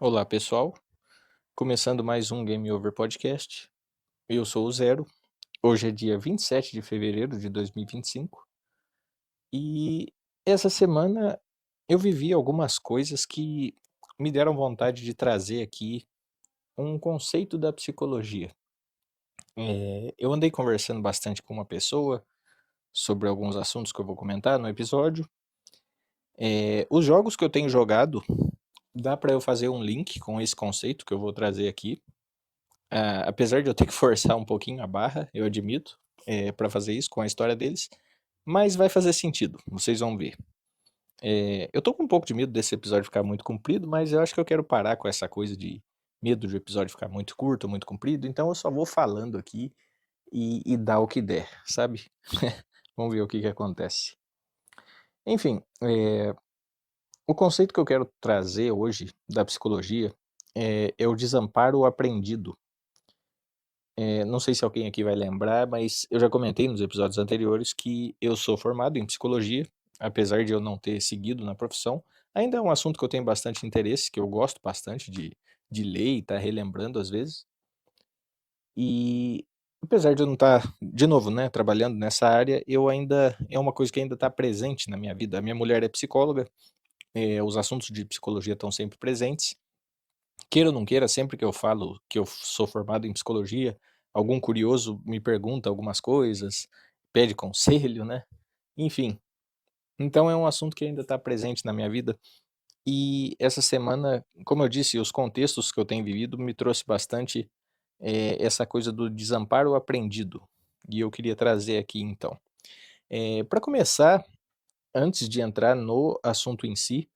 Olá, pessoal. Começando mais um Game Over Podcast. Eu sou o Zero. Hoje é dia 27 de fevereiro de 2025. E essa semana eu vivi algumas coisas que me deram vontade de trazer aqui um conceito da psicologia. Eu andei conversando bastante com uma pessoa sobre alguns assuntos que eu vou comentar no episódio. Os jogos que eu tenho jogado, dá para eu fazer um link com esse conceito que eu vou trazer aqui. Apesar de eu ter que forçar um pouquinho a barra, eu admito, pra fazer isso com a história deles, mas vai fazer sentido, vocês vão ver. Eu tô com um pouco de medo desse episódio ficar muito comprido, mas eu acho que eu quero parar com essa coisa de medo de o episódio ficar muito curto ou muito comprido, então eu só vou falando aqui e dar o que der, sabe. Vamos ver o que que acontece. Enfim, o conceito que eu quero trazer hoje da psicologia é o desamparo aprendido. Não sei se alguém aqui vai lembrar, mas eu já comentei nos episódios anteriores que eu sou formado em psicologia, apesar de eu não ter seguido na profissão. Ainda é um assunto que eu tenho bastante interesse, que eu gosto bastante de ler e estar relembrando às vezes. E apesar de eu não estar, de novo, né, trabalhando nessa área, eu ainda é uma coisa que ainda está presente na minha vida. A minha mulher é psicóloga, os assuntos de psicologia estão sempre presentes. Queira ou não queira, sempre que eu falo que eu sou formado em psicologia, algum curioso me pergunta algumas coisas, pede conselho, né, enfim. Então é um assunto que ainda está presente na minha vida, e essa semana, como eu disse, os contextos que eu tenho vivido me trouxe bastante, essa coisa do desamparo aprendido, e eu queria trazer aqui então. Pra começar, antes de entrar no assunto em si,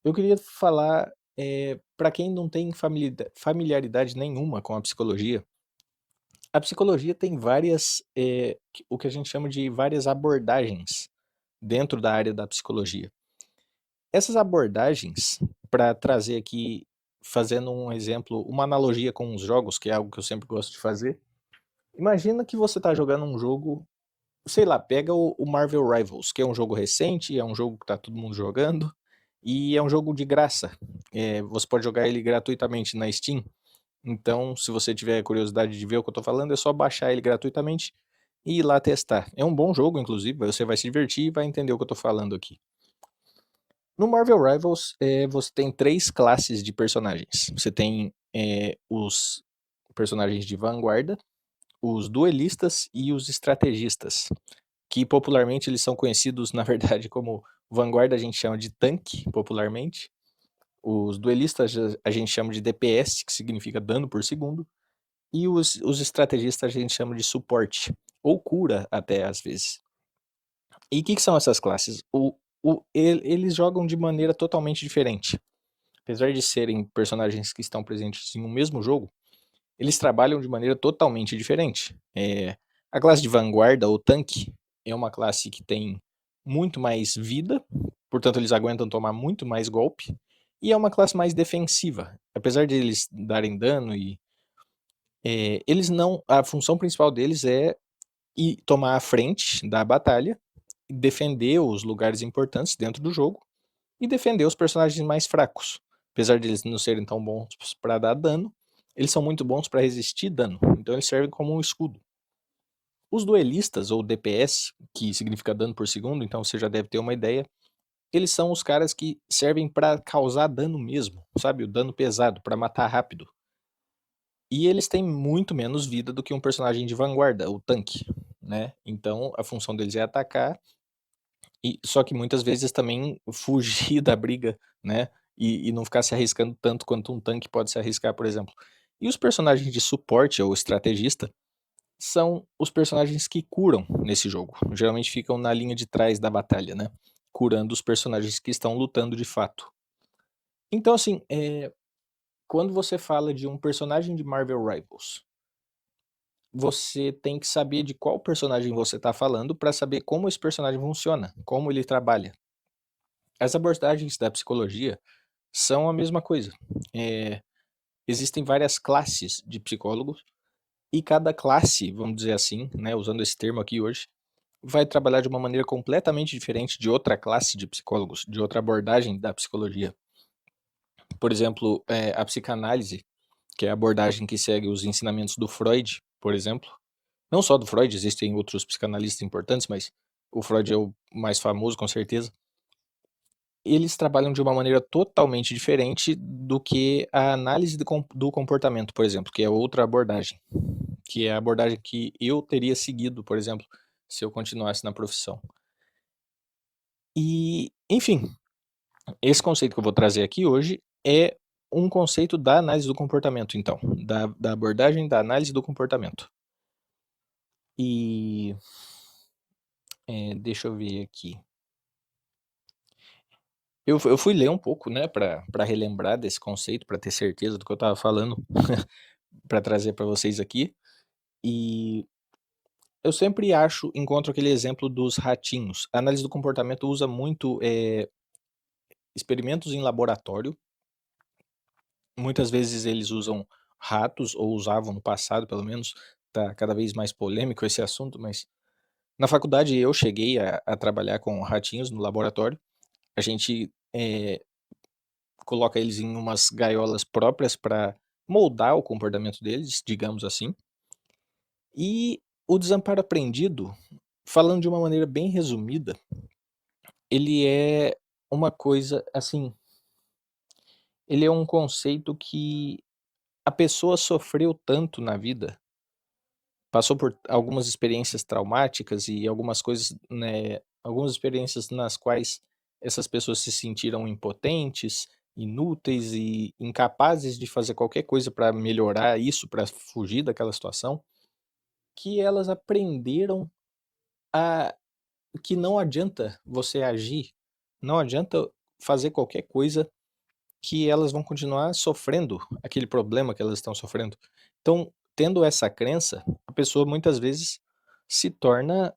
eu queria falar, pra quem não tem familiaridade nenhuma com a psicologia. A psicologia tem várias, o que a gente chama de várias abordagens dentro da área da psicologia. Essas abordagens, para trazer aqui, fazendo um exemplo, uma analogia com os jogos, que é algo que eu sempre gosto de fazer. Imagina que você está jogando um jogo, sei lá, pega o Marvel Rivals, que é um jogo recente, é um jogo que está todo mundo jogando, e é um jogo de graça. Você pode jogar ele gratuitamente na Steam. Então, se você tiver curiosidade de ver o que eu estou falando, é só baixar ele gratuitamente e ir lá testar. É um bom jogo, inclusive, você vai se divertir e vai entender o que eu estou falando aqui. No Marvel Rivals, você tem 3 classes de personagens. Você tem, os personagens de vanguarda, os duelistas e os estrategistas, que popularmente eles são conhecidos, na verdade, como vanguarda a gente chama de tanque, popularmente. Os duelistas a gente chama de DPS, que significa dano por segundo. E os estrategistas a gente chama de suporte, ou cura até às vezes. E o que que são essas classes? Eles jogam de maneira totalmente diferente. Apesar de serem personagens que estão presentes em um mesmo jogo, eles trabalham de maneira totalmente diferente. A classe de vanguarda ou tanque é uma classe que tem muito mais vida, portanto eles aguentam tomar muito mais golpe, e é uma classe mais defensiva. Apesar de eles darem dano e eles não, a função principal deles é ir tomar a frente da batalha, defender os lugares importantes dentro do jogo e defender os personagens mais fracos. Apesar de eles não serem tão bons para dar dano, eles são muito bons para resistir dano, então eles servem como um escudo. Os duelistas, ou DPS, que significa dano por segundo, então você já deve ter uma ideia, eles são os caras que servem para causar dano mesmo, sabe? O dano pesado, para matar rápido. E eles têm muito menos vida do que um personagem de vanguarda, o tanque, né? Então a função deles é atacar, e só que muitas vezes também fugir da briga, né? E não ficar se arriscando tanto quanto um tanque pode se arriscar, por exemplo. E os personagens de suporte ou estrategista são os personagens que curam nesse jogo. Geralmente ficam na linha de trás da batalha, né? Curando os personagens que estão lutando de fato. Então, assim, quando você fala de um personagem de Marvel Rivals, você tem que saber de qual personagem você está falando para saber como esse personagem funciona, como ele trabalha. As abordagens da psicologia são a mesma coisa. Eh, Existem várias classes de psicólogos e cada classe, vamos dizer assim, né, usando esse termo aqui hoje, vai trabalhar de uma maneira completamente diferente de outra classe de psicólogos, de outra abordagem da psicologia. Por exemplo, a psicanálise, que é a abordagem que segue os ensinamentos do Freud, por exemplo. Não só do Freud, existem outros psicanalistas importantes, mas o Freud é o mais famoso, com certeza. Eles trabalham de uma maneira totalmente diferente do que a análise do comportamento, por exemplo, que é outra abordagem, que é a abordagem que eu teria seguido, por exemplo, se eu continuasse na profissão. E, enfim, esse conceito que eu vou trazer aqui hoje é um conceito da análise do comportamento, então, da abordagem da análise do comportamento. E deixa eu ver aqui. Eu fui ler um pouco, né, para relembrar desse conceito, para ter certeza do que eu estava falando, para trazer para vocês aqui. E eu sempre encontro aquele exemplo dos ratinhos. A análise do comportamento usa muito experimentos em laboratório. Muitas vezes eles usam ratos, ou usavam no passado, pelo menos. Tá cada vez mais polêmico esse assunto, mas na faculdade eu cheguei a trabalhar com ratinhos no laboratório. A gente coloca eles em umas gaiolas próprias para moldar o comportamento deles, digamos assim. E o desamparo aprendido, falando de uma maneira bem resumida, ele é uma coisa assim, ele é um conceito que a pessoa sofreu tanto na vida, passou por algumas experiências traumáticas e algumas coisas, né, algumas experiências nas quais essas pessoas se sentiram impotentes, inúteis e incapazes de fazer qualquer coisa para melhorar isso, para fugir daquela situação, que elas aprenderam a que não adianta você agir, não adianta fazer qualquer coisa, que elas vão continuar sofrendo aquele problema que elas estão sofrendo. Então, tendo essa crença, a pessoa muitas vezes se torna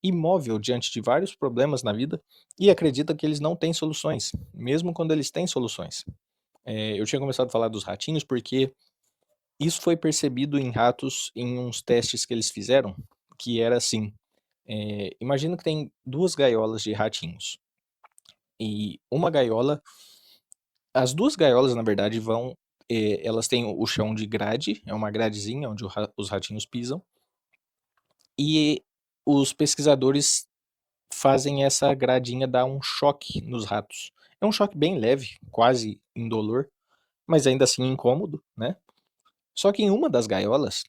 imóvel diante de vários problemas na vida e acredita que eles não têm soluções, mesmo quando eles têm soluções. Eu tinha começado a falar dos ratinhos porque isso foi percebido em ratos em uns testes que eles fizeram, que era assim: imagina que tem duas gaiolas de ratinhos e uma gaiola, as duas gaiolas na verdade elas têm o chão de grade, é uma gradezinha onde os ratinhos pisam, e os pesquisadores fazem essa gradinha dar um choque nos ratos. É um choque bem leve, quase indolor, mas ainda assim incômodo, né. Só que em uma das gaiolas,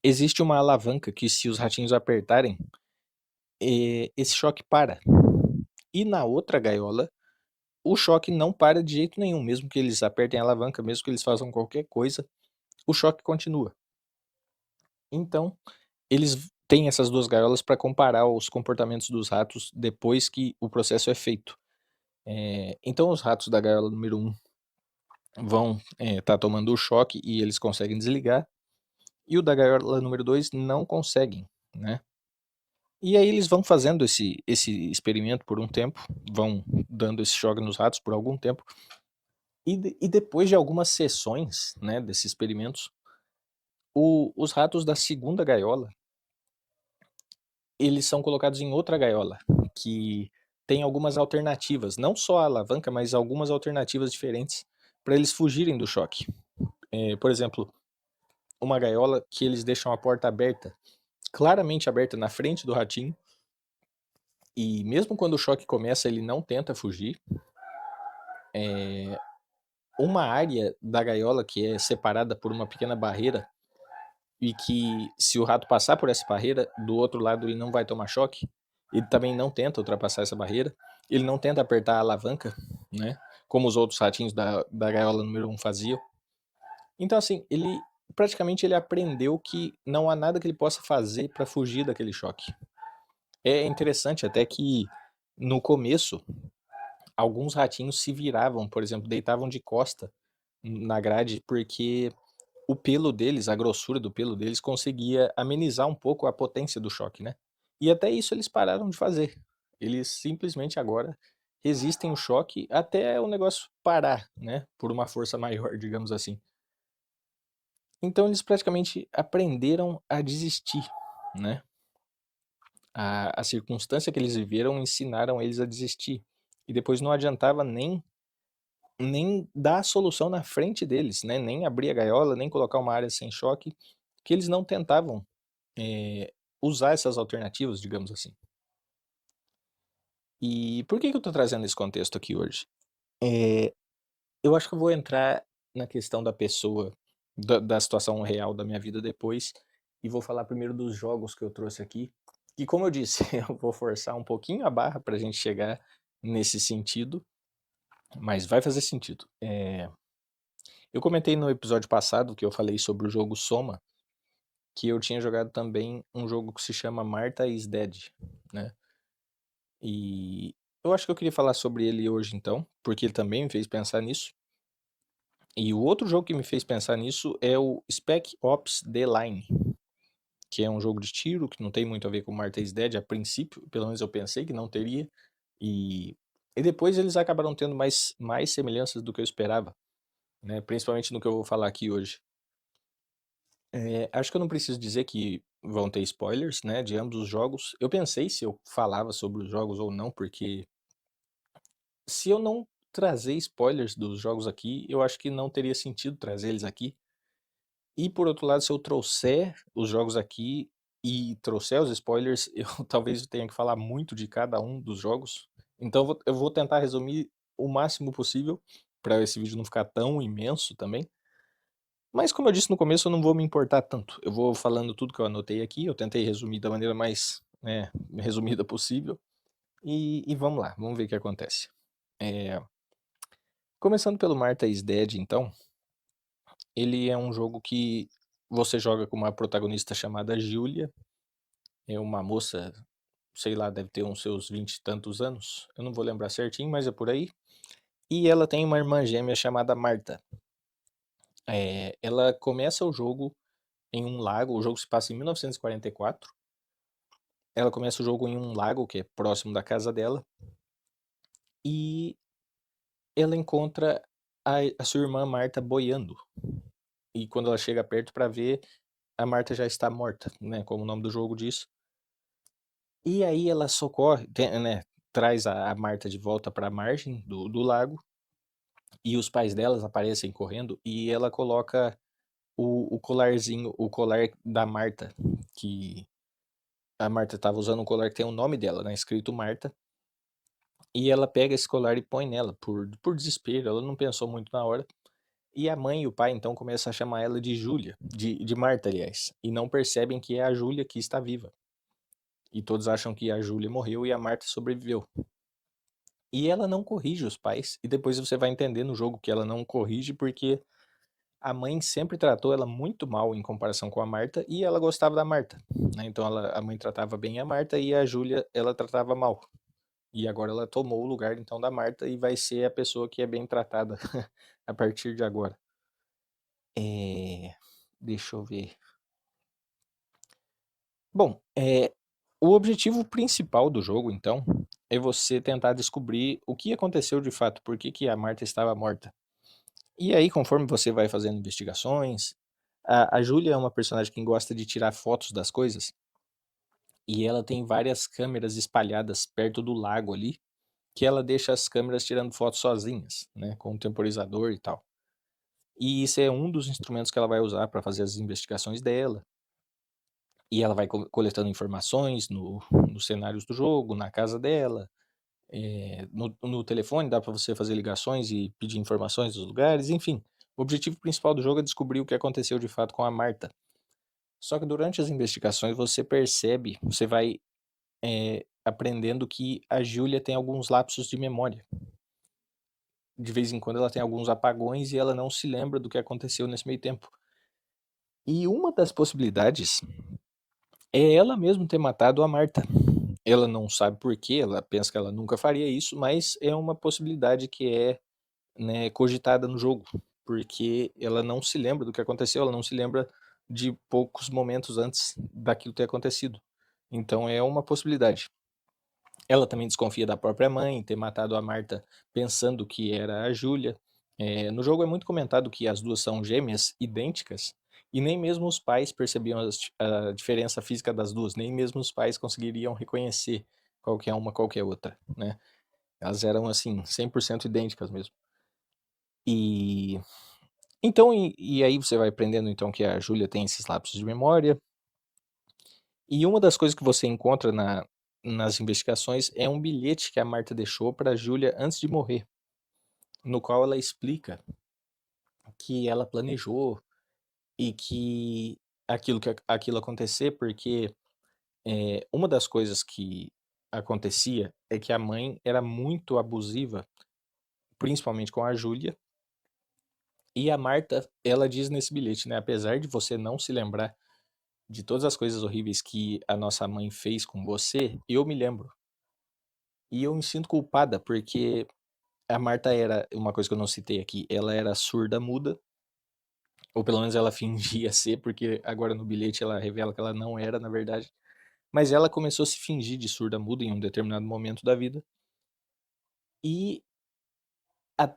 existe uma alavanca que, se os ratinhos apertarem, esse choque para. E na outra gaiola, o choque não para de jeito nenhum, mesmo que eles apertem a alavanca, mesmo que eles façam qualquer coisa, o choque continua. Então, eles têm essas 2 gaiolas para comparar os comportamentos dos ratos depois que o processo é feito. Então os ratos da gaiola número 1 vão, tá tomando o choque e eles conseguem desligar, e o da gaiola número 2 não conseguem, né. E aí eles vão fazendo esse experimento por um tempo, vão dando esse choque nos ratos por algum tempo, e depois de algumas sessões, né, desses experimentos, os ratos da segunda gaiola, eles são colocados em outra gaiola, que tem algumas alternativas, não só a alavanca, mas algumas alternativas diferentes para eles fugirem do choque. Por exemplo, uma gaiola que eles deixam a porta aberta, claramente aberta na frente do ratinho, e mesmo quando o choque começa ele não tenta fugir. Uma área da gaiola que é separada por uma pequena barreira, e que, se o rato passar por essa barreira, do outro lado ele não vai tomar choque, ele também não tenta ultrapassar essa barreira, ele não tenta apertar a alavanca, né, como os outros ratinhos da gaiola número 1 faziam. Então assim, ele praticamente ele aprendeu que não há nada que ele possa fazer para fugir daquele choque. É interessante até que, no começo, alguns ratinhos se viravam, por exemplo, deitavam de costa na grade, porque o pelo deles, a grossura do pelo deles conseguia amenizar um pouco a potência do choque, né. E até isso eles pararam de fazer. Eles simplesmente agora resistem o choque até o negócio parar, né, por uma força maior, digamos assim. Então eles praticamente aprenderam a desistir, né. A circunstância que eles viveram ensinaram eles a desistir. E depois não adiantava nem nem dar a solução na frente deles, né, nem abrir a gaiola, nem colocar uma área sem choque, que eles não tentavam, usar essas alternativas, digamos assim. E por que que eu tô trazendo esse contexto aqui hoje? Eh, eu acho que eu vou entrar na questão da pessoa, da situação real da minha vida depois, e vou falar primeiro dos jogos que eu trouxe aqui, que como eu disse, eu vou forçar um pouquinho a barra pra gente chegar nesse sentido, mas vai fazer sentido. Eu comentei no episódio passado que eu falei sobre o jogo Soma, que eu tinha jogado também um jogo que se chama Martha is Dead, né. E eu acho que eu queria falar sobre ele hoje então, porque ele também me fez pensar nisso. E o outro jogo que me fez pensar nisso é o Spec Ops: The Line, que é um jogo de tiro que não tem muito a ver com Martha is Dead a princípio, pelo menos eu pensei que não teria, e e depois eles acabaram tendo mais semelhanças do que eu esperava, né, principalmente no que eu vou falar aqui hoje. Acho que eu não preciso dizer que vão ter spoilers, né, de ambos os jogos. Eu pensei se eu falava sobre os jogos ou não, porque se eu não trazer spoilers dos jogos aqui, eu acho que não teria sentido trazer eles aqui. E por outro lado, se eu trouxer os jogos aqui e trouxer os spoilers, eu talvez tenha que falar muito de cada um dos jogos. Então eu vou tentar resumir o máximo possível, para esse vídeo não ficar tão imenso também. Mas como eu disse no começo, eu não vou me importar tanto. Eu vou falando tudo que eu anotei aqui, eu tentei resumir da maneira mais, resumida possível, e vamos lá, vamos ver o que acontece. Eh, começando pelo Martha is Dead então, ele é um jogo que você joga com uma protagonista chamada Julia, é uma moça, sei lá, deve ter uns seus 20 e tantos anos, eu não vou lembrar certinho, mas é por aí, e ela tem uma irmã gêmea chamada Martha. Ela começa o jogo em um lago, o jogo se passa em 1944. Ela começa o jogo em um lago que é próximo da casa dela, e ela encontra a sua irmã Marta boiando. E quando ela chega perto pra ver, a Marta já está morta, né, como o nome do jogo diz. E aí ela socorre, né, traz a Marta de volta pra margem do lago, e os pais delas aparecem correndo, e ela coloca o colarzinho, o colar da Marta, que a Marta estava usando um colar que tem o nome dela, né, escrito Marta. E ela pega esse colar e põe nela, por desespero, ela não pensou muito na hora. E a mãe e o pai então começam a chamar ela de Júlia, de Marta aliás, e não percebem que é a Júlia que está viva. E todos acham que a Júlia morreu e a Marta sobreviveu. E ela não corrige os pais, e depois você vai entender no jogo que ela não corrige porque a mãe sempre tratou ela muito mal em comparação com a Marta, e ela gostava da Marta, né, então a mãe tratava bem a Marta e a Júlia ela tratava mal. E agora ela tomou o lugar então da Marta e vai ser a pessoa que é bem tratada a partir de agora. Eh, deixa eu ver. Bom, o objetivo principal do jogo então, é você tentar descobrir o que aconteceu de fato, por que que a Marta estava morta. E aí conforme você vai fazendo investigações, a Júlia é uma personagem que gosta de tirar fotos das coisas, e ela tem várias câmeras espalhadas perto do lago ali, que ela deixa as câmeras tirando fotos sozinhas, né, com um temporizador e tal. E isso é um dos instrumentos que ela vai usar para fazer as investigações dela. E ela vai coletando informações nos cenários do jogo, na casa dela, no telefone dá para você fazer ligações e pedir informações dos lugares, enfim. O objetivo principal do jogo é descobrir o que aconteceu de fato com a Marta. Só que durante as investigações você percebe, você vai, aprendendo que a Júlia tem alguns lapsos de memória. De vez em quando ela tem alguns apagões e ela não se lembra do que aconteceu nesse meio tempo. E uma das possibilidades é ela mesmo ter matado a Marta. Ela não sabe por quê, ela pensa que ela nunca faria isso, mas é uma possibilidade que é, né, cogitada no jogo, porque ela não se lembra do que aconteceu, ela não se lembra de poucos momentos antes daquilo ter acontecido. Então é uma possibilidade. Ela também desconfia da própria mãe, ter matado a Marta pensando que era a Júlia. No jogo é muito comentado que as duas são gêmeas idênticas, e nem mesmo os pais percebiam a diferença física das duas, nem mesmo os pais conseguiriam reconhecer qual que é uma, qual que é outra, né. Elas eram, assim, 100% idênticas mesmo. E então e aí você vai aprendendo então que a Júlia tem esses lapsos de memória, e uma das coisas que você encontra nas investigações é um bilhete que a Marta deixou pra Júlia antes de morrer, no qual ela explica que ela planejou e que aquilo acontecer porque, uma das coisas que acontecia é que a mãe era muito abusiva, principalmente com a Júlia, e a Marta, ela diz nesse bilhete, né: "Apesar de você não se lembrar de todas as coisas horríveis que a nossa mãe fez com você, eu me lembro. E eu me sinto culpada, porque a Marta era uma coisa que eu não citei aqui, ela era surda-muda, ou pelo menos ela fingia ser, porque agora no bilhete ela revela que ela não era, na verdade. Mas ela começou a se fingir de surda-muda em um determinado momento da vida. E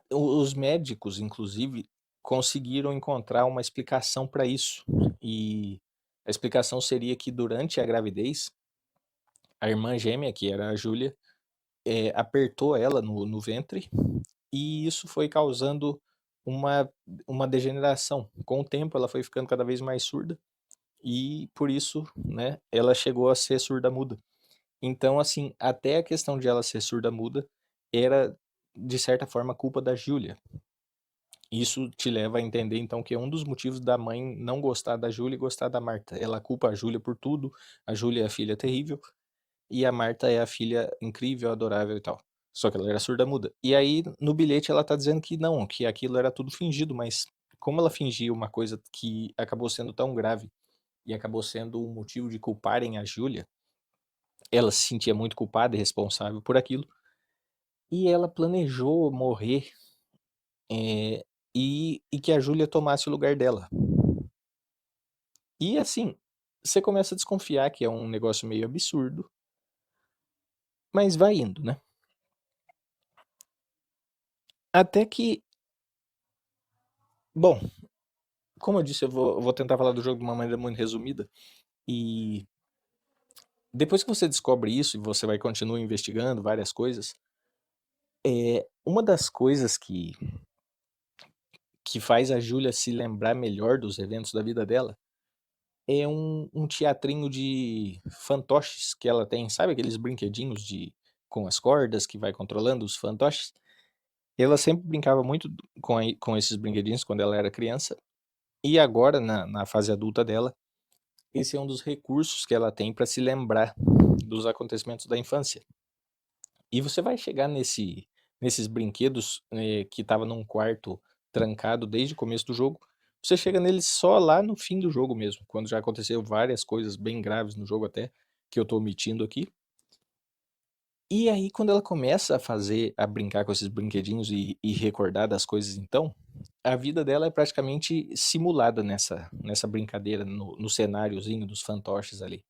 os médicos, inclusive, conseguiram encontrar uma explicação para isso. E a explicação seria que durante a gravidez, a irmã gêmea, que era a Júlia, apertou ela no ventre, e isso foi causando uma, uma degeneração. Com o tempo, ela foi ficando cada vez mais surda, e por isso, né, ela chegou a ser surda-muda. Então, assim, até a questão de ela ser surda-muda era, de certa forma, culpa da Júlia. Isso te leva a entender, então, que é um dos motivos da mãe não gostar da Júlia e gostar da Marta. Ela culpa a Júlia por tudo, a Júlia é a filha terrível, e a Marta é a filha incrível, adorável e tal. Só que ela era surda-muda. E aí, no bilhete, ela tá dizendo que não, que aquilo era tudo fingido, mas como ela fingia uma coisa que acabou sendo tão grave e acabou sendo um motivo de culparem a Júlia, ela se sentia muito culpada e responsável por aquilo, e ela planejou morrer, e que a Júlia tomasse o lugar dela. E assim, você começa a desconfiar que é um negócio meio absurdo, mas vai indo, né? Até que, bom, como eu disse, eu vou tentar falar do jogo de uma maneira muito resumida. E depois que você descobre isso e você vai continuar investigando várias coisas, uma das coisas que faz a Júlia se lembrar melhor dos eventos da vida dela é um teatrinho de fantoches que ela tem, sabe aqueles brinquedinhos com as cordas que vai controlando os fantoches? Ela sempre brincava muito com esses brinquedinhos quando ela era criança, e agora, na fase adulta dela, esse é um dos recursos que ela tem para se lembrar dos acontecimentos da infância. E você vai chegar nesses brinquedos, que estava num quarto trancado desde o começo do jogo, você chega neles só lá no fim do jogo mesmo, quando já aconteceu várias coisas bem graves no jogo até, que eu tô omitindo aqui. E aí quando ela começa a brincar com esses brinquedinhos e recordar das coisas então, a vida dela é praticamente simulada nessa brincadeira, no cenáriozinho dos fantoches ali,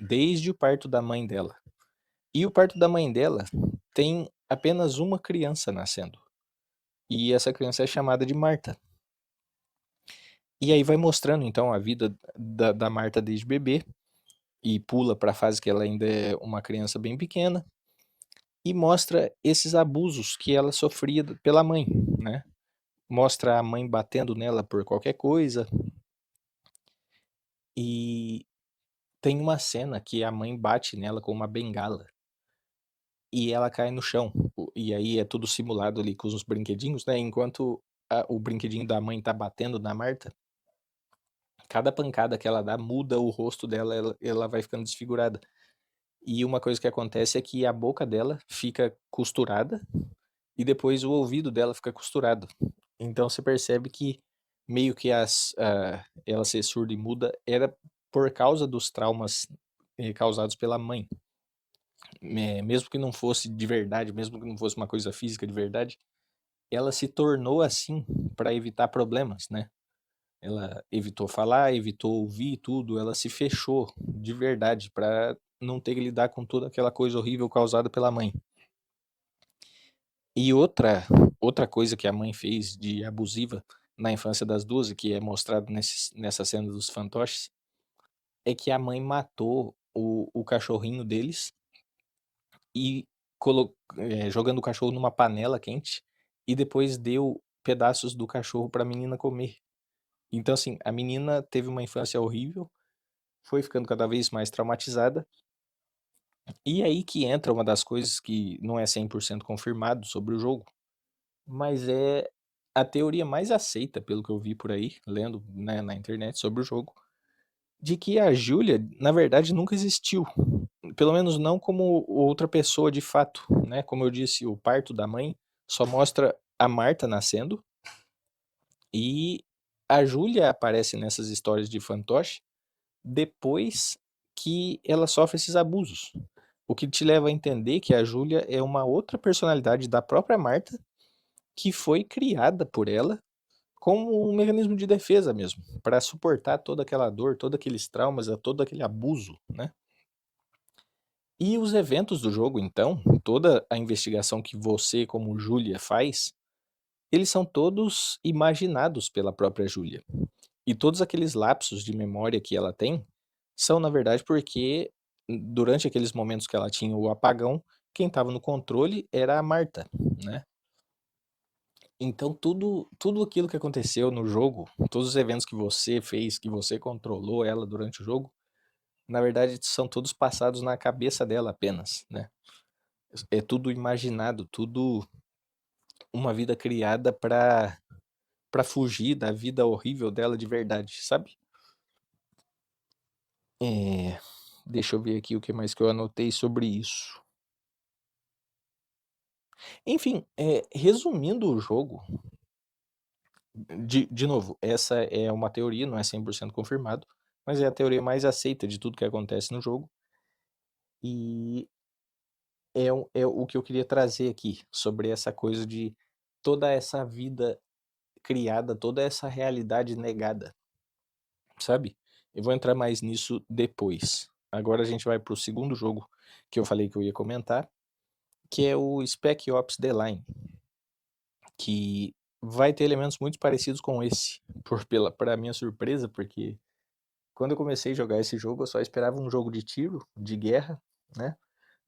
desde o parto da mãe dela. E o parto da mãe dela tem apenas uma criança nascendo, e essa criança é chamada de Marta. E aí vai mostrando então a vida da Marta desde bebê, e pula para a fase que ela ainda é uma criança bem pequena, e mostra esses abusos que ela sofria pela mãe, né. Mostra a mãe batendo nela por qualquer coisa, e tem uma cena que a mãe bate nela com uma bengala, e ela cai no chão. E aí é tudo simulado ali com os brinquedinhos, né, enquanto o brinquedinho da mãe tá batendo na Marta, cada pancada que ela dá muda o rosto dela, ela vai ficando desfigurada. E uma coisa que acontece é que a boca dela fica costurada, e depois o ouvido dela fica costurado. Então você percebe que meio que ela ser surda e muda era por causa dos traumas, causados pela mãe. Mesmo que não fosse de verdade, mesmo que não fosse uma coisa física de verdade, ela se tornou assim para evitar problemas, né. Ela evitou falar, evitou ouvir tudo, ela se fechou de verdade para não ter que lidar com toda aquela coisa horrível causada pela mãe. E outra coisa que a mãe fez de abusiva na infância das 2 e que é mostrado nessa cena dos fantoches, é que a mãe matou o cachorrinho deles e jogando o cachorro numa panela quente, e depois deu pedaços do cachorro para a menina comer. Então, assim, a menina teve uma infância horrível, foi ficando cada vez mais traumatizada, e aí que entra uma das coisas que não é 100% confirmado sobre o jogo, mas é a teoria mais aceita, pelo que eu vi por aí, lendo, né, na internet sobre o jogo, de que a Júlia, na verdade, nunca existiu. Pelo menos não como outra pessoa de fato, né? Como eu disse, o parto da mãe só mostra a Marta nascendo e a Júlia aparece nessas histórias de fantoche depois que ela sofre esses abusos. O que te leva a entender que a Júlia é uma outra personalidade da própria Marta que foi criada por ela como um mecanismo de defesa mesmo, para suportar toda aquela dor, todos aqueles traumas, todo aquele abuso, né? E os eventos do jogo, então, toda a investigação que você, como Júlia, faz, eles são todos imaginados pela própria Júlia. E todos aqueles lapsos de memória que ela tem são, na verdade, porque durante aqueles momentos que ela tinha o apagão, quem estava no controle era a Marta, né? Então tudo aquilo que aconteceu no jogo, todos os eventos que você fez, que você controlou ela durante o jogo, na verdade são todos passados na cabeça dela apenas, né? É tudo imaginado, tudo uma vida criada para fugir da vida horrível dela de verdade, sabe? É, deixa eu ver aqui o que mais que eu anotei sobre isso. Enfim, resumindo o jogo, de novo, essa é uma teoria, não é 100% confirmado, mas é a teoria mais aceita de tudo que acontece no jogo. E é o que eu queria trazer aqui, sobre essa coisa de toda essa vida criada, toda essa realidade negada, sabe? Eu vou entrar mais nisso depois. Agora a gente vai pro segundo jogo que eu falei que eu ia comentar, que é o Spec Ops The Line, que vai ter elementos muito parecidos com esse, para minha surpresa, porque quando eu comecei a jogar esse jogo, eu só esperava um jogo de tiro, de guerra, né?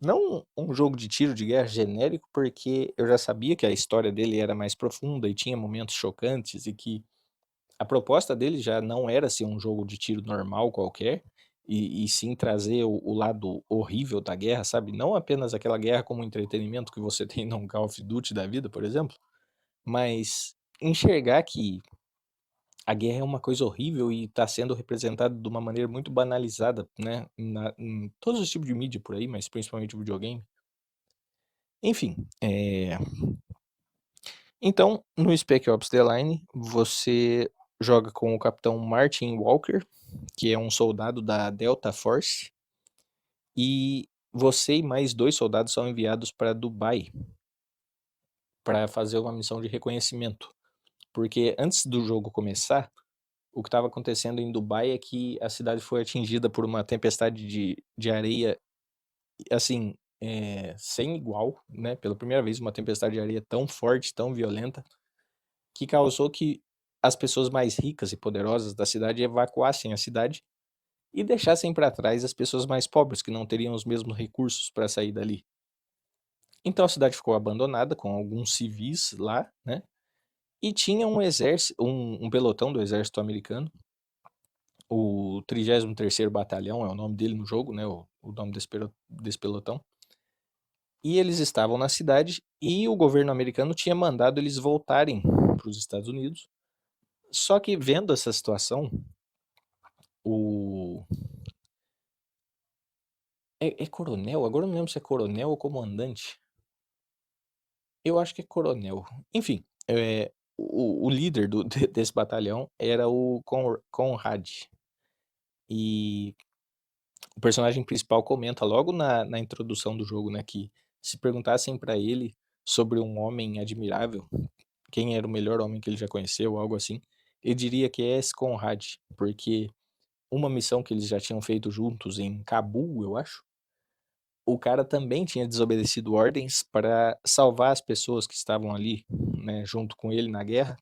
Não um jogo de tiro de guerra genérico, porque eu já sabia que a história dele era mais profunda e tinha momentos chocantes e que a proposta dele já não era ser um jogo de tiro normal qualquer, e sim trazer o lado horrível da guerra, sabe? Não apenas aquela guerra como entretenimento que você tem num Call of Duty da vida, por exemplo, mas enxergar que a guerra é uma coisa horrível e está sendo representada de uma maneira muito banalizada, né? Em todos os tipos de mídia por aí, mas principalmente o videogame. Enfim, então no Spec Ops The Line você joga com o capitão Martin Walker, que é um soldado da Delta Force, e você e mais 2 soldados são enviados para Dubai para fazer uma missão de reconhecimento. Porque antes do jogo começar, o que estava acontecendo em Dubai é que a cidade foi atingida por uma tempestade de areia, assim, sem igual, né? Pela primeira vez, uma tempestade de areia tão forte, tão violenta, que causou que as pessoas mais ricas e poderosas da cidade evacuassem a cidade e deixassem para trás as pessoas mais pobres, que não teriam os mesmos recursos para sair dali. Então a cidade ficou abandonada, com alguns civis lá, né? E tinha um exército, um pelotão do exército americano, o 33º Batalhão é o nome dele no jogo, né? O nome desse pelotão. E eles estavam na cidade e o governo americano tinha mandado eles voltarem para os Estados Unidos. Só que vendo essa situação, o é coronel? Agora eu não lembro se é coronel ou comandante. Eu acho que é coronel. Enfim, o líder desse batalhão era o Conrad. E o personagem principal comenta logo na introdução do jogo, né, que se perguntassem pra ele sobre um homem admirável, quem era o melhor homem que ele já conheceu, algo assim, ele diria que é esse Conrad, porque uma missão que eles já tinham feito juntos em Cabul, eu acho, o cara também tinha desobedecido ordens para salvar as pessoas que estavam ali, né, junto com ele na guerra,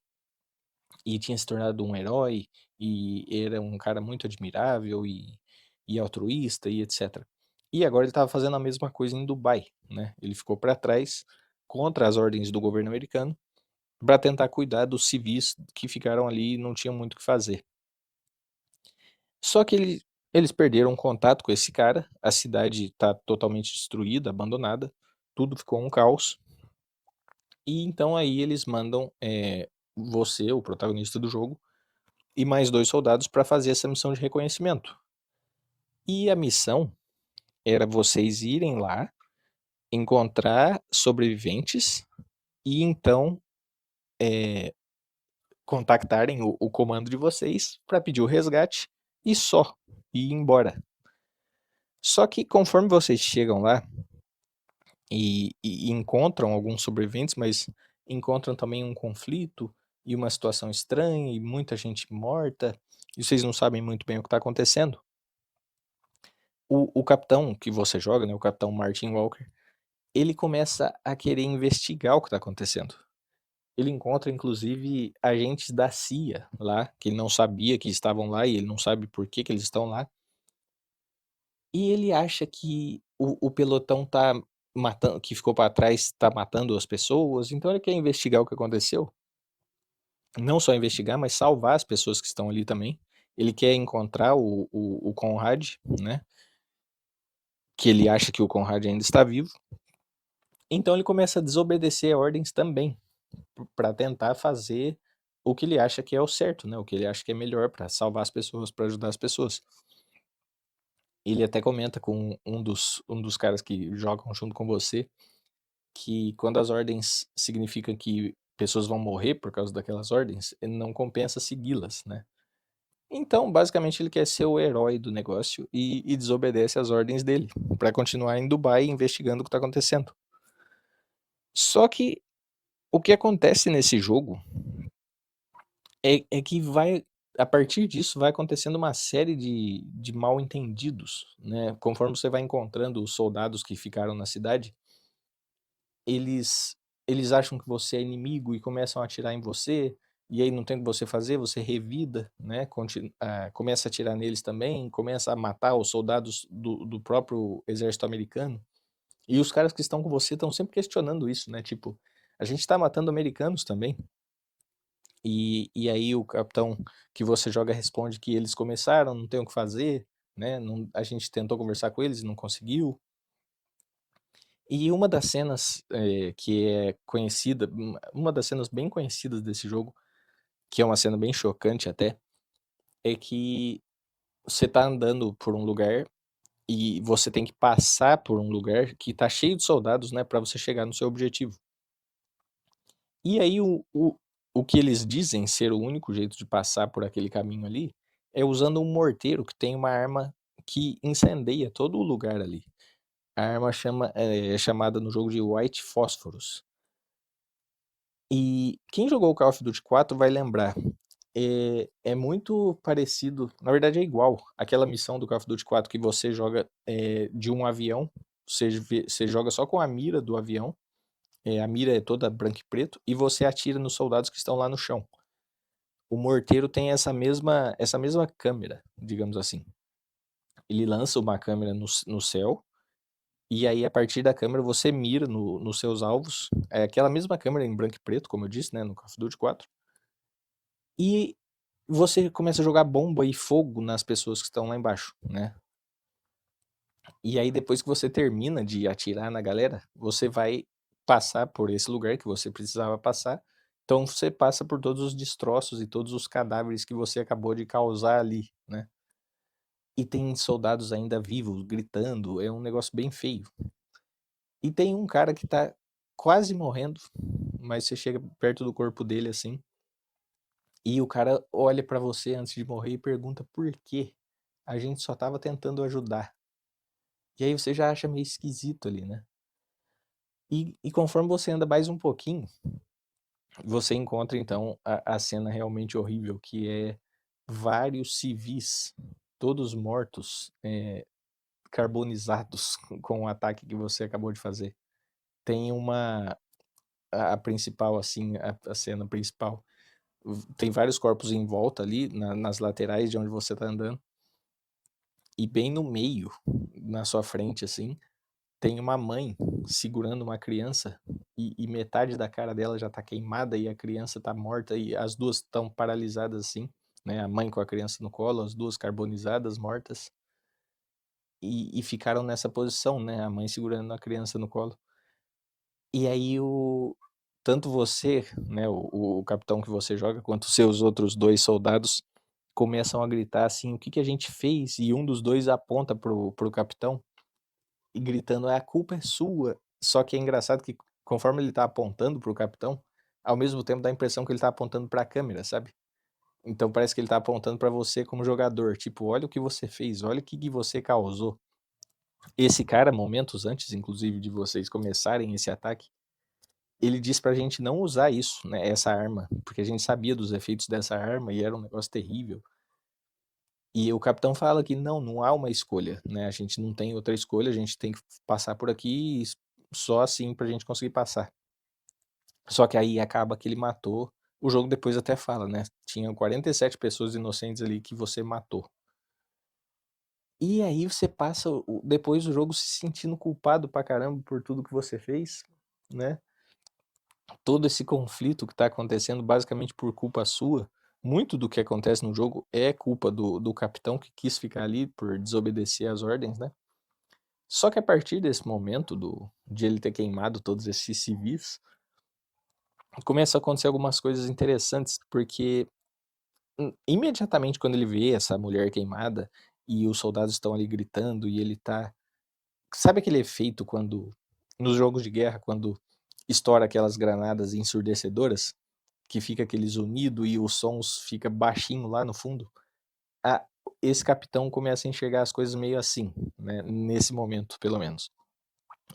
e tinha se tornado um herói, e era um cara muito admirável e altruísta e etc. E agora ele estava fazendo a mesma coisa em Dubai, né? Ele ficou para trás contra as ordens do governo americano para tentar cuidar dos civis que ficaram ali e não tinham muito o que fazer. Só que eles perderam contato com esse cara, a cidade está totalmente destruída, abandonada, tudo ficou um caos. E então aí eles mandam, você, o protagonista do jogo, e mais 2 soldados para fazer essa missão de reconhecimento. E a missão era vocês irem lá, encontrar sobreviventes e então, contactarem o comando de vocês para pedir o resgate e só, e ir embora. Só que conforme vocês chegam lá e encontram alguns sobreviventes, mas encontram também um conflito e uma situação estranha e muita gente morta, e vocês não sabem muito bem o que está acontecendo. O capitão que você joga, né, o capitão Martin Walker, ele começa a querer investigar o que está acontecendo. Ele encontra inclusive agentes da CIA lá, que ele não sabia que estavam lá e ele não sabe por que eles estão lá. E ele acha que o pelotão tá matando, que ficou para trás, tá matando as pessoas, então ele quer investigar o que aconteceu. Não só investigar, mas salvar as pessoas que estão ali também. Ele quer encontrar o Conrad, né, que ele acha que o Conrad ainda está vivo. Então ele começa a desobedecer ordens também, para tentar fazer o que ele acha que é o certo, né, o que ele acha que é melhor para salvar as pessoas, para ajudar as pessoas. Ele até comenta com um dos caras que jogam junto com você, que quando as ordens significam que pessoas vão morrer por causa daquelas ordens, não compensa segui-las, né. Então, basicamente, ele quer ser o herói do negócio e desobedece às ordens dele, para continuar em Dubai investigando o que está acontecendo. Só que o que acontece nesse jogo é que vai, a partir disso, vai acontecendo uma série de mal-entendidos, né. Conforme você vai encontrando os soldados que ficaram na cidade, eles eles acham que você é inimigo e começam a atirar em você, e aí não tem o que você fazer, você revida, né, começa a atirar neles também, começa a matar os soldados do próprio exército americano. E os caras que estão com você estão sempre questionando isso, né, tipo: "A gente tá matando americanos também?". E aí o capitão que você joga responde que eles começaram, não tem o que fazer, né, não, a gente tentou conversar com eles e não conseguiu. E uma das cenas, que é conhecida, uma das cenas bem conhecidas desse jogo, que é uma cena bem chocante até, é que você tá andando por um lugar e você tem que passar por um lugar que tá cheio de soldados, né, pra você chegar no seu objetivo. E aí o que eles dizem ser o único jeito de passar por aquele caminho ali, é usando um morteiro que tem uma arma que incendeia todo o lugar ali. A arma é chamada no jogo de White Phosphorus. E quem jogou o Call of Duty 4 vai lembrar, é muito parecido, na verdade é igual, aquela missão do Call of Duty 4 que você joga, de um avião, você joga só com a mira do avião, a mira é toda branca e preto, e você atira nos soldados que estão lá no chão. O morteiro tem essa mesma câmera, digamos assim. Ele lança uma câmera no céu, e aí a partir da câmera você mira nos seus alvos, é aquela mesma câmera em branco e preto, como eu disse, né, no Call of Duty 4, e você começa a jogar bomba e fogo nas pessoas que estão lá embaixo, né. E aí depois que você termina de atirar na galera, você vai passar por esse lugar que você precisava passar, então você passa por todos os destroços e todos os cadáveres que você acabou de causar ali, né. E tem soldados ainda vivos gritando, é um negócio bem feio. E tem um cara que tá quase morrendo, mas você chega perto do corpo dele, assim, e o cara olha pra você antes de morrer e pergunta por quê. A gente só estava tentando ajudar. E aí você já acha meio esquisito ali, né. E conforme você anda mais um pouquinho, você encontra então a cena realmente horrível, que é vários civis, todos mortos, carbonizados com o ataque que você acabou de fazer. Tem uma a principal, assim, a cena principal, tem vários corpos em volta ali, nas laterais de onde você tá andando, e bem no meio, na sua frente, assim, tem uma mãe segurando uma criança e metade da cara dela já tá queimada e a criança tá morta e as duas estão paralisadas assim, né? A mãe com a criança no colo, as duas carbonizadas, mortas, e ficaram nessa posição, né? A mãe segurando a criança no colo. E aí tanto você, né, o capitão que você joga, quanto os seus outros dois soldados começam a gritar assim, o que que a gente fez? E um dos dois aponta pro capitão e gritando, a culpa é sua. Só que é engraçado que conforme ele tá apontando pro capitão, ao mesmo tempo dá a impressão que ele tá apontando pra câmera, sabe? Então parece que ele tá apontando pra você como jogador, tipo, olha o que você fez, olha o que você causou. Esse cara, momentos antes, inclusive, de vocês começarem esse ataque, ele disse pra gente não usar isso, né, essa arma, porque a gente sabia dos efeitos dessa arma e era um negócio terrível. E o capitão fala que não há uma escolha, né? A gente não tem outra escolha, a gente tem que passar por aqui só assim pra gente conseguir passar. Só que aí acaba que ele matou. O jogo depois até fala, né? Tinham 47 pessoas inocentes ali que você matou. E aí você passa depois do jogo se sentindo culpado pra caramba por tudo que você fez, né? Todo esse conflito que tá acontecendo basicamente por culpa sua. Muito do que acontece no jogo é culpa do capitão que quis ficar ali por desobedecer às ordens, né? Só que a partir desse momento de ele ter queimado todos esses civis, começa a acontecer algumas coisas interessantes, porque imediatamente quando ele vê essa mulher queimada e os soldados estão ali gritando e ele tá. Sabe aquele efeito quando. Nos jogos de guerra, quando estoura aquelas granadas ensurdecedoras, que fica aquele zunido e os sons fica baixinho lá no fundo? Ah, esse capitão começa a enxergar as coisas meio assim, né? Nesse momento, pelo menos.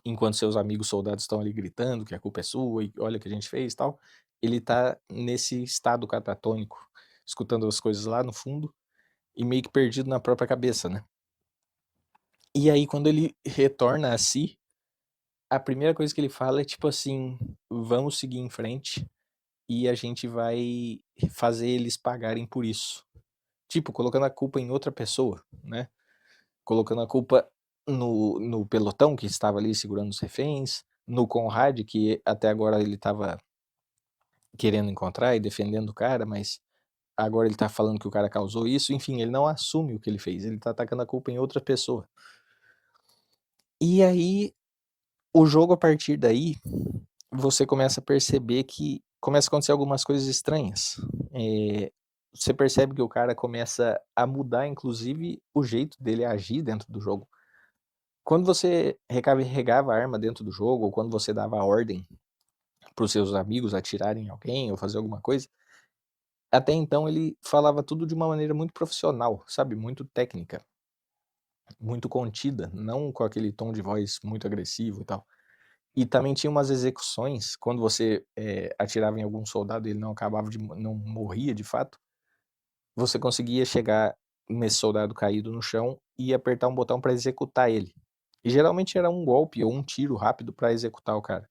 Enquanto seus amigos soldados estão ali gritando que a culpa é sua e olha o que a gente fez e tal, ele tá nesse estado catatônico, escutando as coisas lá no fundo e meio que perdido na própria cabeça, né? E aí quando ele retorna a si, a primeira coisa que ele fala é tipo assim, vamos seguir em frente e a gente vai fazer eles pagarem por isso. Tipo, colocando a culpa em outra pessoa, né? Colocando a culpa no pelotão que estava ali segurando os reféns, no Conrad, que até agora ele estava querendo encontrar e defendendo o cara, mas agora ele tá falando que o cara causou isso. Enfim, ele não assume o que ele fez, ele tá atacando a culpa em outra pessoa. E aí, o jogo a partir daí, você começa a perceber que começa a acontecer algumas coisas estranhas. Você percebe que o cara começa a mudar, inclusive, o jeito dele agir dentro do jogo. Quando você recarregava a arma dentro do jogo, ou quando você dava a ordem para os seus amigos atirarem em alguém ou fazer alguma coisa, até então ele falava tudo de uma maneira muito profissional, sabe? Muito técnica, muito contida, não com aquele tom de voz muito agressivo e tal. E também tinha umas execuções, quando você atirava em algum soldado e ele não acabava de não morria de fato, você conseguia chegar nesse soldado caído no chão e apertar um botão para executar ele. E geralmente era um golpe ou um tiro rápido para executar o cara.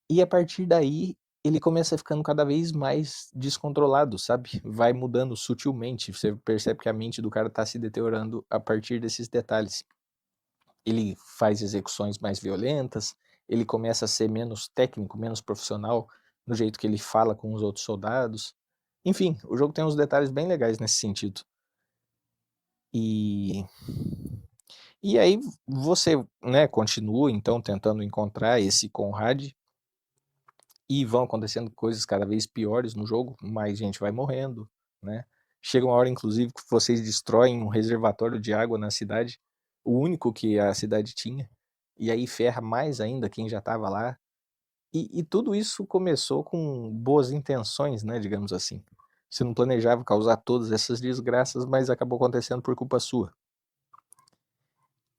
E a partir daí, ele começa ficando cada vez mais descontrolado, sabe? Vai mudando sutilmente. Você percebe que a mente do cara tá se deteriorando a partir desses detalhes. Ele faz execuções mais violentas, ele começa a ser menos técnico, menos profissional no jeito que ele fala com os outros soldados. Enfim, o jogo tem uns detalhes bem legais nesse sentido. E e aí você, né, continua então tentando encontrar esse Conrad e vão acontecendo coisas cada vez piores no jogo, mais gente vai morrendo, né? Chega uma hora, inclusive, que vocês destroem um reservatório de água na cidade, o único que a cidade tinha, e aí ferra mais ainda quem já estava lá. E tudo isso começou com boas intenções, né, digamos assim. Você não planejava causar todas essas desgraças, mas acabou acontecendo por culpa sua.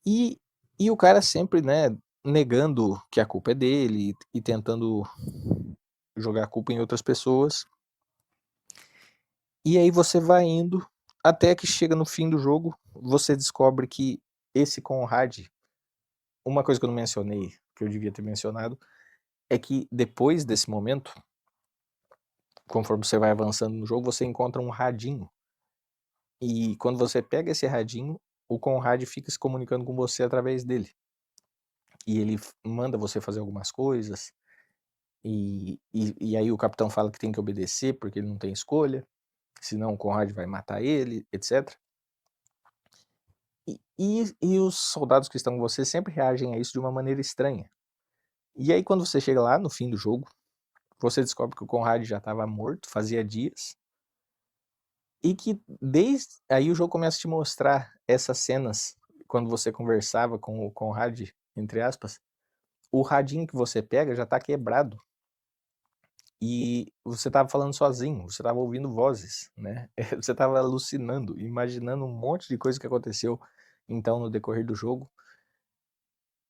E, e o cara sempre, né, negando que a culpa é dele e tentando jogar a culpa em outras pessoas. E aí você vai indo até que chega no fim do jogo, você descobre que esse Conrad, uma coisa que eu não mencionei, que eu devia ter mencionado, é que depois desse momento, conforme você vai avançando no jogo, você encontra um radinho. E quando você pega esse radinho, o Conrad fica se comunicando com você através dele. e ele manda você fazer algumas coisas, e aí o capitão fala que tem que obedecer porque ele não tem escolha, senão o Conrad vai matar ele, etc. E os soldados que estão com você sempre reagem a isso de uma maneira estranha. E aí quando você chega lá no fim do jogo, você descobre que o Conrad já estava morto fazia dias, e que desde aí o jogo começa a te mostrar essas cenas quando você conversava com o Conrad, entre aspas, o radinho que você pega já tá quebrado. E você estava falando sozinho, você estava ouvindo vozes, né? Você estava alucinando, imaginando um monte de coisa que aconteceu então no decorrer do jogo.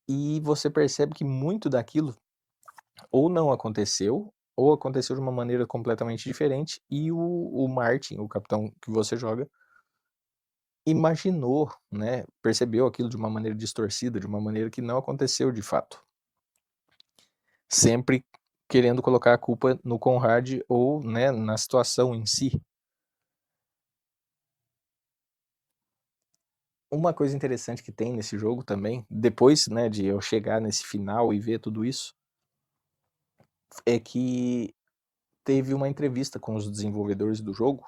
E você percebe que muito daquilo ou não aconteceu, ou aconteceu de uma maneira completamente diferente, e o Martin, o capitão que você joga, imaginou, né? Percebeu aquilo de uma maneira distorcida, de uma maneira que não aconteceu de fato. Sempre querendo colocar a culpa no Conrad ou, né, na situação em si. Uma coisa interessante que tem nesse jogo também, depois, né, de eu chegar nesse final e ver tudo isso, é que teve uma entrevista com os desenvolvedores do jogo,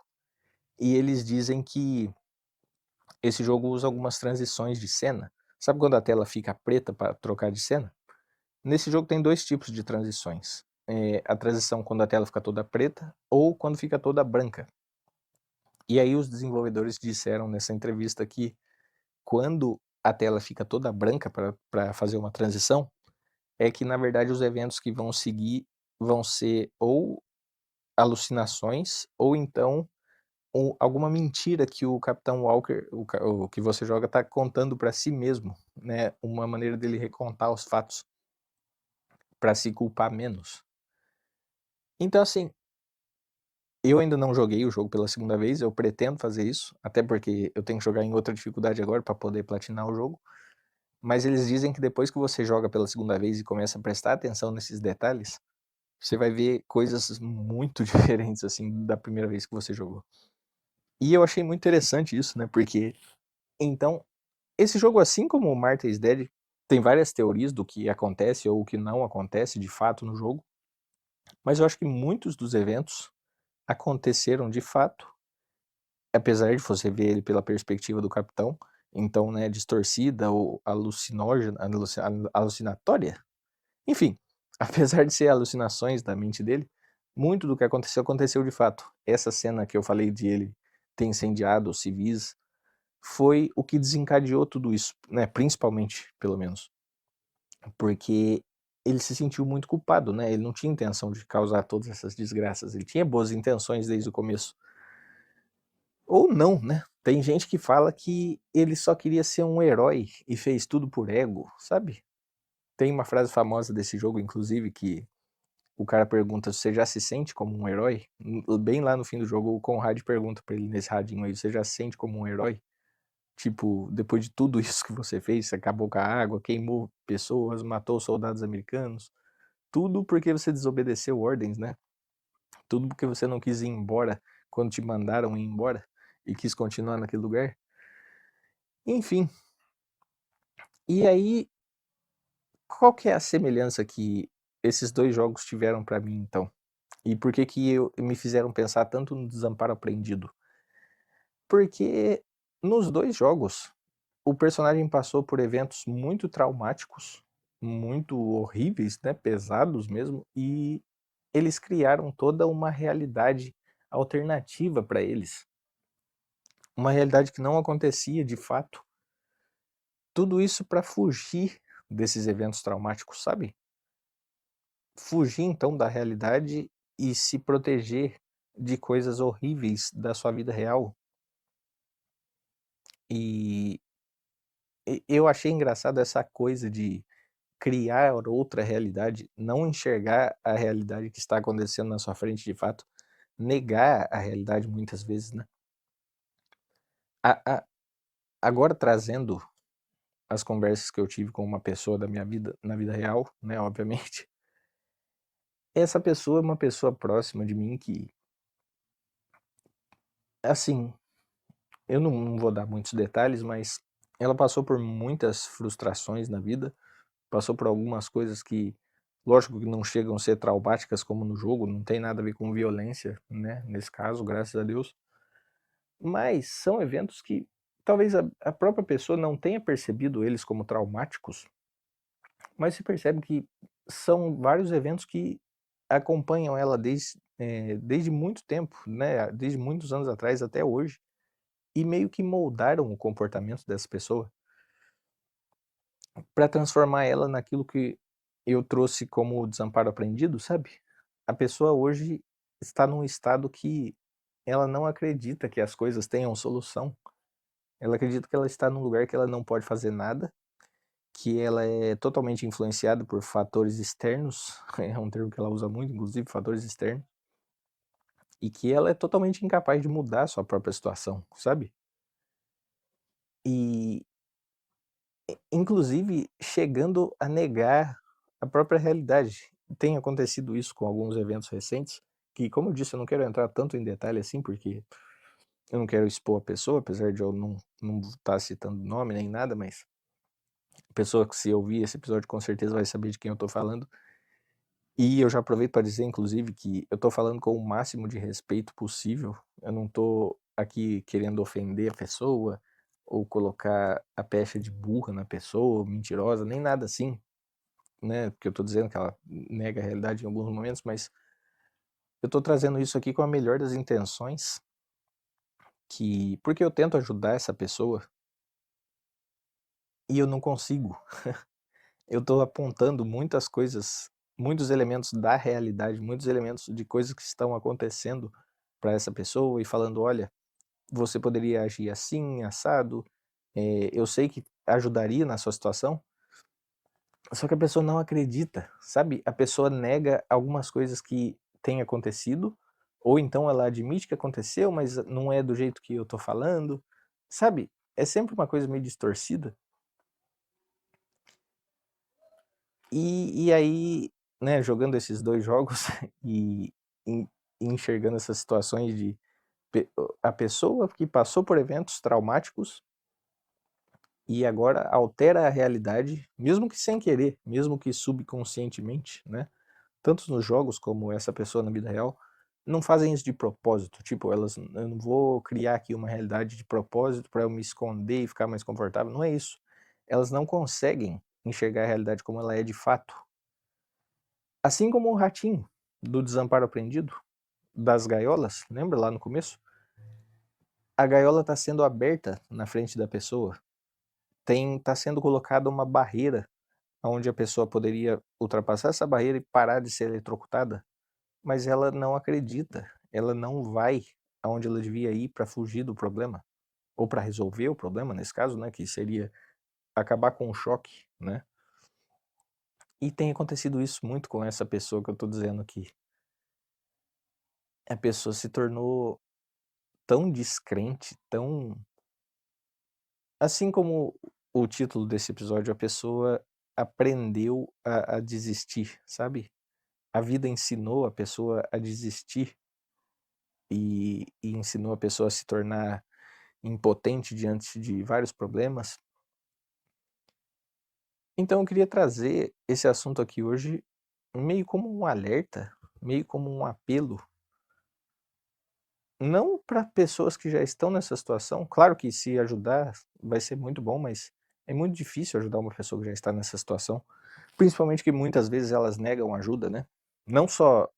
e eles dizem que esse jogo usa algumas transições de cena. Sabe quando a tela fica preta para trocar de cena? Nesse jogo tem dois tipos de transições. A transição quando a tela fica toda preta ou quando fica toda branca. E aí os desenvolvedores disseram nessa entrevista que quando a tela fica toda branca para fazer uma transição, é que na verdade os eventos que vão seguir vão ser ou alucinações ou então alguma mentira que o Capitão Walker, o que você joga, tá contando para si mesmo, né? Uma maneira dele recontar os fatos para se culpar menos. Então assim, eu ainda não joguei o jogo pela segunda vez, eu pretendo fazer isso, até porque eu tenho que jogar em outra dificuldade agora para poder platinar o jogo. Mas eles dizem que depois que você joga pela segunda vez e começa a prestar atenção nesses detalhes, você vai ver coisas muito diferentes, assim, da primeira vez que você jogou. E eu achei muito interessante isso, né? Porque, então, esse jogo, assim como o Martha's Dead, tem várias teorias do que acontece ou o que não acontece de fato no jogo, mas eu acho que muitos dos eventos aconteceram de fato, apesar de você ver ele pela perspectiva do capitão, então, né, distorcida ou alucinógena, alucinatória. Enfim, apesar de ser alucinações da mente dele, muito do que aconteceu, aconteceu de fato. Essa cena que eu falei de ele ter incendiado os civis foi o que desencadeou tudo isso, né? Principalmente, pelo menos. Porque ele se sentiu muito culpado, né? Ele não tinha intenção de causar todas essas desgraças. Ele tinha boas intenções desde o começo. Ou não, né? Tem gente que fala que ele só queria ser um herói e fez tudo por ego, sabe? Tem uma frase famosa desse jogo, inclusive, que o cara pergunta: você já se sente como um herói? Bem lá no fim do jogo, o Conrad pergunta pra ele nesse radinho aí: você já se sente como um herói? Tipo, depois de tudo isso que você fez, você acabou com a água, queimou pessoas, matou soldados americanos, tudo porque você desobedeceu ordens, né? Tudo porque você não quis ir embora quando te mandaram ir embora e quis continuar naquele lugar. Enfim, e aí, qual que é a semelhança que esses dois jogos tiveram pra mim, então? E por que que me fizeram pensar tanto no Desamparo Aprendido? Porque nos dois jogos, o personagem passou por eventos muito traumáticos, muito horríveis, né, pesados mesmo, e eles criaram toda uma realidade alternativa para eles. Uma realidade que não acontecia de fato. Tudo isso para fugir desses eventos traumáticos, sabe? Fugir então da realidade e se proteger de coisas horríveis da sua vida real. E eu achei engraçado essa coisa de criar outra realidade, não enxergar a realidade que está acontecendo na sua frente de fato, negar a realidade muitas vezes, né. A agora trazendo as conversas que eu tive com uma pessoa da minha vida, na vida real, né, obviamente, essa pessoa é uma pessoa próxima de mim que, assim, eu não vou dar muitos detalhes, mas ela passou por muitas frustrações na vida, passou por algumas coisas que, lógico que não chegam a ser traumáticas como no jogo, não tem nada a ver com violência, né, nesse caso, graças a Deus, mas são eventos que talvez a própria pessoa não tenha percebido eles como traumáticos, mas se percebe que são vários eventos que acompanham ela desde muito tempo, né, desde muitos anos atrás até hoje, e meio que moldaram o comportamento dessa pessoa para transformar ela naquilo que eu trouxe como desamparo aprendido, sabe? A pessoa hoje está num estado que ela não acredita que as coisas tenham solução. Ela acredita que ela está num lugar que ela não pode fazer nada, que ela é totalmente influenciada por fatores externos, é um termo que ela usa muito, inclusive, fatores externos, e que ela é totalmente incapaz de mudar a sua própria situação, sabe? E, inclusive, chegando a negar a própria realidade. Tem acontecido isso com alguns eventos recentes, que, como eu disse, eu não quero entrar tanto em detalhe assim, porque eu não quero expor a pessoa, apesar de eu não estar citando nome nem nada, mas a pessoa que se ouvir esse episódio com certeza vai saber de quem eu tô falando. E eu já aproveito para dizer, inclusive, que eu tô falando com o máximo de respeito possível. Eu não tô aqui querendo ofender a pessoa ou colocar a pecha de burra na pessoa, mentirosa, nem nada assim, né? Porque eu tô dizendo que ela nega a realidade em alguns momentos, mas eu tô trazendo isso aqui com a melhor das intenções, que porque eu tento ajudar essa pessoa e eu não consigo. Eu tô apontando muitas coisas, muitos elementos da realidade, muitos elementos de coisas que estão acontecendo para essa pessoa e falando: olha, você poderia agir assim, assado, eu sei que ajudaria na sua situação, só que a pessoa não acredita, sabe? A pessoa nega algumas coisas que têm acontecido, ou então ela admite que aconteceu, mas não é do jeito que eu tô falando, sabe? É sempre uma coisa meio distorcida. E aí, né, jogando esses dois jogos e en enxergando essas situações de a pessoa que passou por eventos traumáticos e agora altera a realidade, mesmo que sem querer, mesmo que subconscientemente, né, tanto nos jogos como essa pessoa na vida real, não fazem isso de propósito, tipo, eu não vou criar aqui uma realidade de propósito para eu me esconder e ficar mais confortável, não é isso. Elas não conseguem enxergar a realidade como ela é de fato. Assim como o ratinho do Desamparo Aprendido, das gaiolas, lembra lá no começo? A gaiola está sendo aberta na frente da pessoa, está sendo colocada uma barreira onde a pessoa poderia ultrapassar essa barreira e parar de ser eletrocutada, mas ela não acredita, ela não vai aonde ela devia ir para fugir do problema, ou para resolver o problema, nesse caso, né, que seria acabar com o choque, né? E tem acontecido isso muito com essa pessoa que eu estou dizendo aqui. A pessoa se tornou tão descrente, tão assim como o título desse episódio, a pessoa aprendeu a desistir, sabe? A vida ensinou a pessoa a desistir e ensinou a pessoa a se tornar impotente diante de vários problemas. Então eu queria trazer esse assunto aqui hoje meio como um alerta, meio como um apelo, não para pessoas que já estão nessa situação, claro que se ajudar vai ser muito bom, mas é muito difícil ajudar uma pessoa que já está nessa situação, principalmente que muitas vezes elas negam ajuda, né? Não só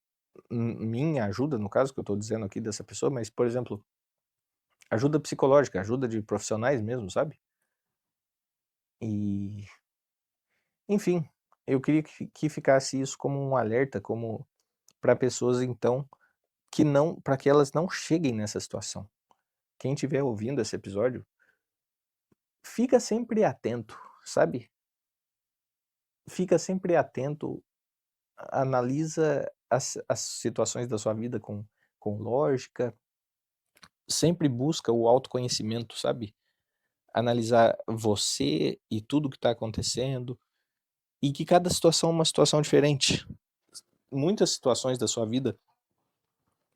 minha ajuda, no caso que eu estou dizendo aqui dessa pessoa, mas, por exemplo, ajuda psicológica, ajuda de profissionais mesmo, sabe? E, enfim, eu queria que ficasse isso como um alerta, como para pessoas então que não, para que elas não cheguem nessa situação. Quem estiver ouvindo esse episódio, fica sempre atento, sabe? Fica sempre atento, analisa as situações da sua vida com lógica, sempre busca o autoconhecimento, sabe? Analisar você e tudo que está acontecendo, e que cada situação é uma situação diferente. Muitas situações da sua vida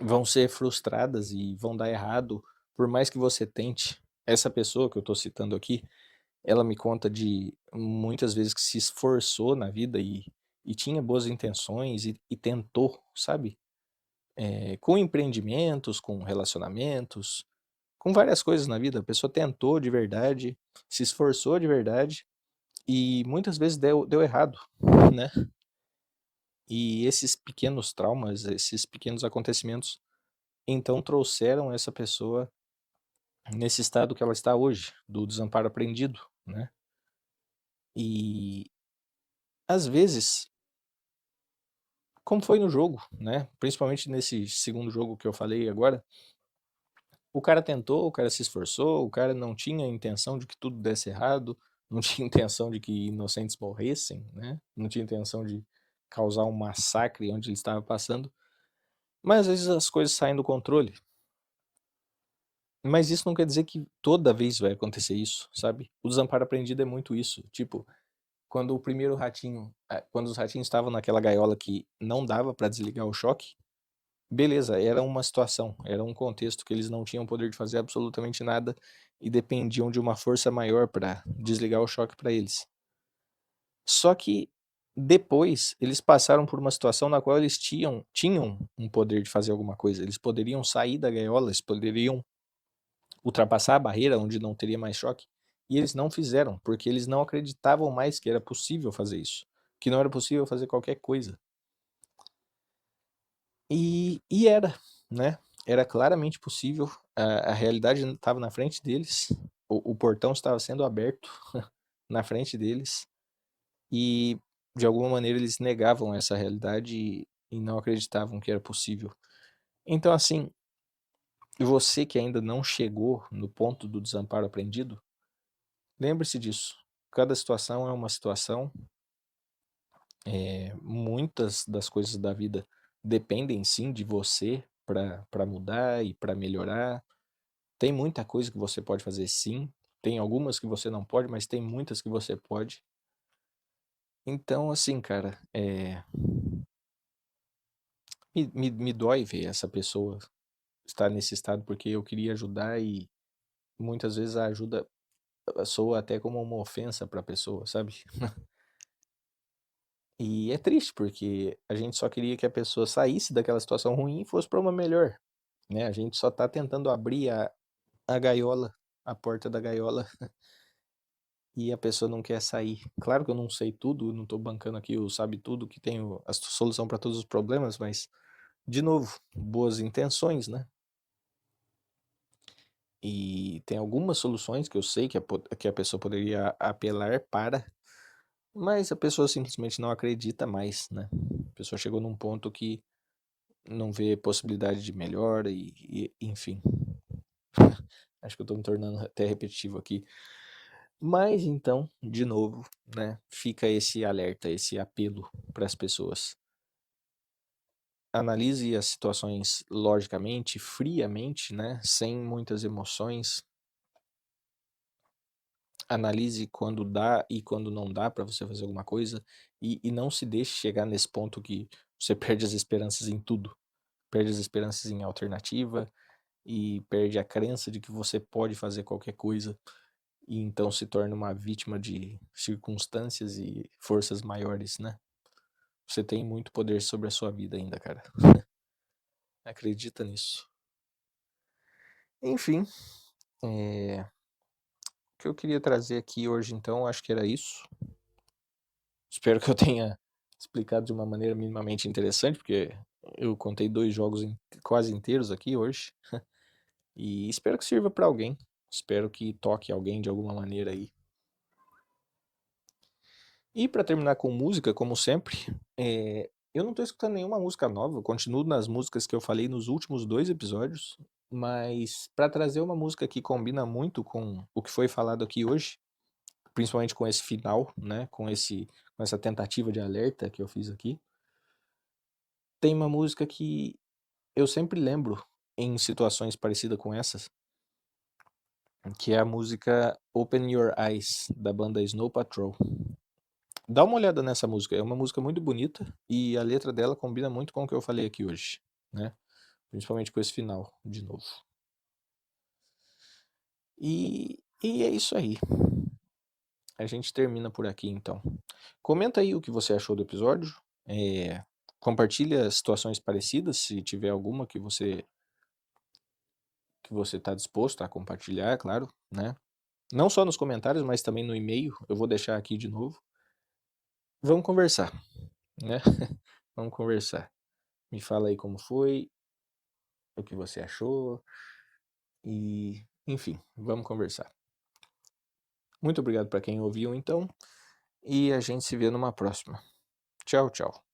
vão ser frustradas e vão dar errado, por mais que você tente. Essa pessoa que eu estou citando aqui, Ela me conta de muitas vezes que se esforçou na vida e tinha boas intenções e tentou, sabe? Com empreendimentos, com relacionamentos, com várias coisas na vida. A pessoa tentou de verdade, se esforçou de verdade e muitas vezes deu errado, né? E esses pequenos traumas, esses pequenos acontecimentos, então trouxeram essa pessoa nesse estado que ela está hoje, do desamparo aprendido, né? E às vezes, como foi no jogo, né? Principalmente nesse segundo jogo que eu falei agora, o cara tentou, o cara se esforçou, o cara não tinha intenção de que tudo desse errado, não tinha intenção de que inocentes morressem, né? Não tinha intenção de causar um massacre onde ele estava passando. Mas às vezes as coisas saem do controle. Mas isso não quer dizer que toda vez vai acontecer isso, sabe? O desamparo aprendido é muito isso. Tipo, quando o primeiro ratinho, quando os ratinhos estavam naquela gaiola que não dava pra desligar o choque, beleza, era uma situação, era um contexto que eles não tinham poder de fazer absolutamente nada e dependiam de uma força maior pra desligar o choque pra eles. Só que depois eles passaram por uma situação na qual eles tinham um poder de fazer alguma coisa. Eles poderiam sair da gaiola, eles poderiam ultrapassar a barreira onde não teria mais choque. E eles não fizeram, porque eles não acreditavam mais que era possível fazer isso, que não era possível fazer qualquer coisa. E era, né? Era claramente possível, a realidade estava na frente deles, o portão estava sendo aberto na frente deles, e de alguma maneira eles negavam essa realidade e não acreditavam que era possível. Então, assim, você que ainda não chegou no ponto do desamparo aprendido, lembre-se disso. Cada situação é uma situação. Muitas das coisas da vida dependem sim de você para mudar e para melhorar. Tem muita coisa que você pode fazer sim. Tem algumas que você não pode, mas tem muitas que você pode. Então, assim, cara, me dói ver essa pessoa estar nesse estado porque eu queria ajudar e muitas vezes a ajuda soa até como uma ofensa para a pessoa, sabe? E é triste porque a gente só queria que a pessoa saísse daquela situação ruim e fosse para uma melhor, né? A gente só tá tentando abrir a gaiola, a porta da gaiola, e a pessoa não quer sair. Claro que eu não sei tudo, não tô bancando aqui o sabe tudo que tem a solução para todos os problemas, mas de novo, boas intenções, né? E tem algumas soluções que eu sei que a pessoa poderia apelar para, mas a pessoa simplesmente não acredita mais, né? A pessoa chegou num ponto que não vê possibilidade de melhora e enfim. Acho que eu tô me tornando até repetitivo aqui. Mas então, de novo, né, fica esse alerta, esse apelo para as pessoas. Analise as situações logicamente, friamente, né, sem muitas emoções. Analise quando dá e quando não dá para você fazer alguma coisa e não se deixe chegar nesse ponto que você perde as esperanças em tudo. Perde as esperanças em alternativa e perde a crença de que você pode fazer qualquer coisa e então se torna uma vítima de circunstâncias e forças maiores, né? Você tem muito poder sobre a sua vida ainda, cara. Acredita nisso. Enfim, o que eu queria trazer aqui hoje, então, acho que era isso. Espero que eu tenha explicado de uma maneira minimamente interessante, porque eu contei 2 jogos quase inteiros aqui hoje. E espero que sirva para alguém. Espero que toque alguém de alguma maneira aí. E para terminar com música, como sempre, eu não tô escutando nenhuma música nova, eu continuo nas músicas que eu falei nos últimos 2 episódios, mas para trazer uma música que combina muito com o que foi falado aqui hoje, principalmente com esse final, né, com essa tentativa de alerta que eu fiz aqui, tem uma música que eu sempre lembro em situações parecidas com essas, que é a música Open Your Eyes, da banda Snow Patrol. Dá uma olhada nessa música, é uma música muito bonita e a letra dela combina muito com o que eu falei aqui hoje, né? Principalmente com esse final, de novo. E é isso aí. a gente termina por aqui então. Comenta aí o que você achou do episódio. Compartilha situações parecidas, se tiver alguma que você está disposto a compartilhar, é claro, né? Não só nos comentários, mas também no e-mail. Eu vou deixar aqui de novo. Vamos conversar, né? Vamos conversar. Me fala aí como foi, o que você achou e, enfim, vamos conversar. Muito obrigado para quem ouviu então e a gente se vê numa próxima. Tchau, tchau.